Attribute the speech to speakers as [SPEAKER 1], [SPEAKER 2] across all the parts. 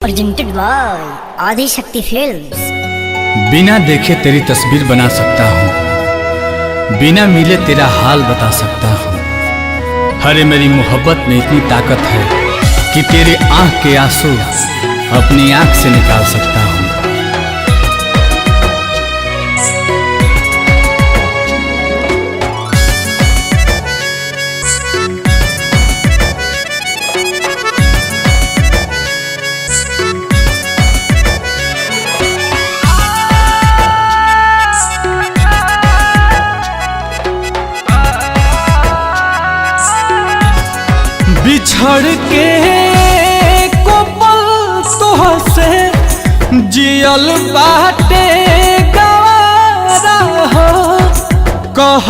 [SPEAKER 1] Presented by Adishakti films.
[SPEAKER 2] बिना देखे तेरी तस्वीर बना सकता हूँ, बिना मिले तेरा हाल बता सकता हूँ। हरे मेरी मोहब्बत में इतनी ताकत है कि तेरे आँख के आंसू अपनी आँख से निकाल सकता हूँ। बिछड़ के को पल तोह से जियल बाटे गवारा हो। कह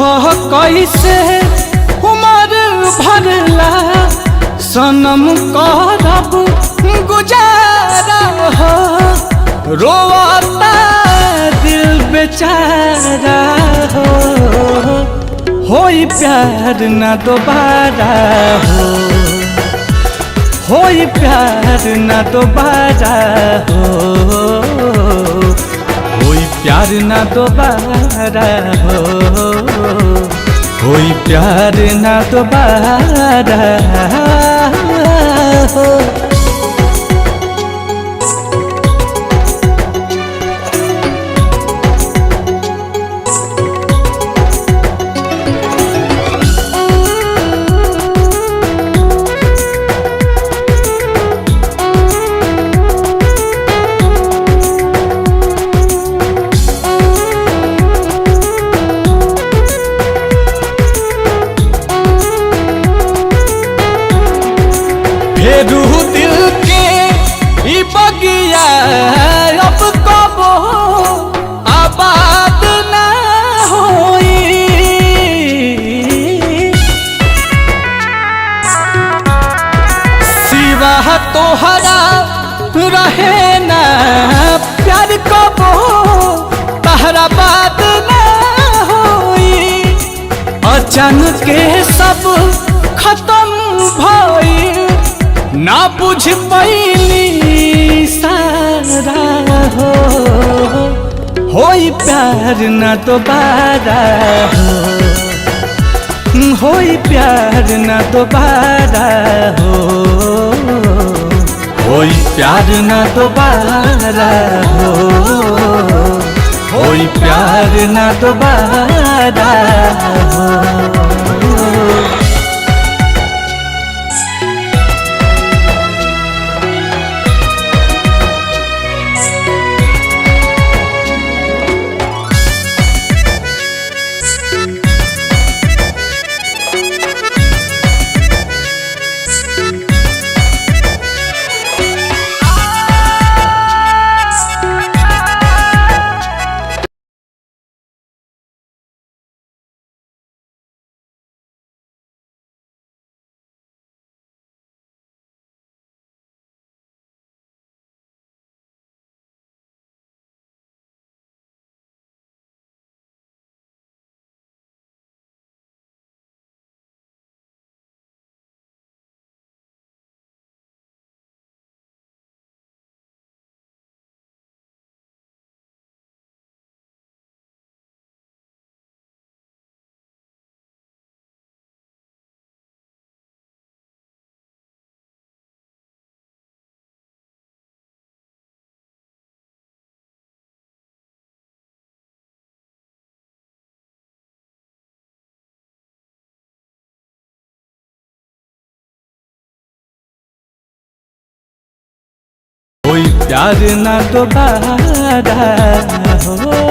[SPEAKER 2] कैसे उमर भरला सनम करब गुजारा हो। रोता दिल बेचारा होई प्यार न दोबारा होई प्यार न दोबारा होई प्यार न दोबारा होई प्यार न दोबारा फेरू दिल के ई बगिया अब कबो आबाद ना होई। सिवा तोहरा रहे ना प्यार कबो तहरा बात ना होई। अचानक के सब खत्म भई ना बुझ पैली सारा होई प्यार न दोबारा होई प्यार न दोबारा होई प्यार न दोबारा होई प्यार न दोबारा होई प्यार न दोबारा हो।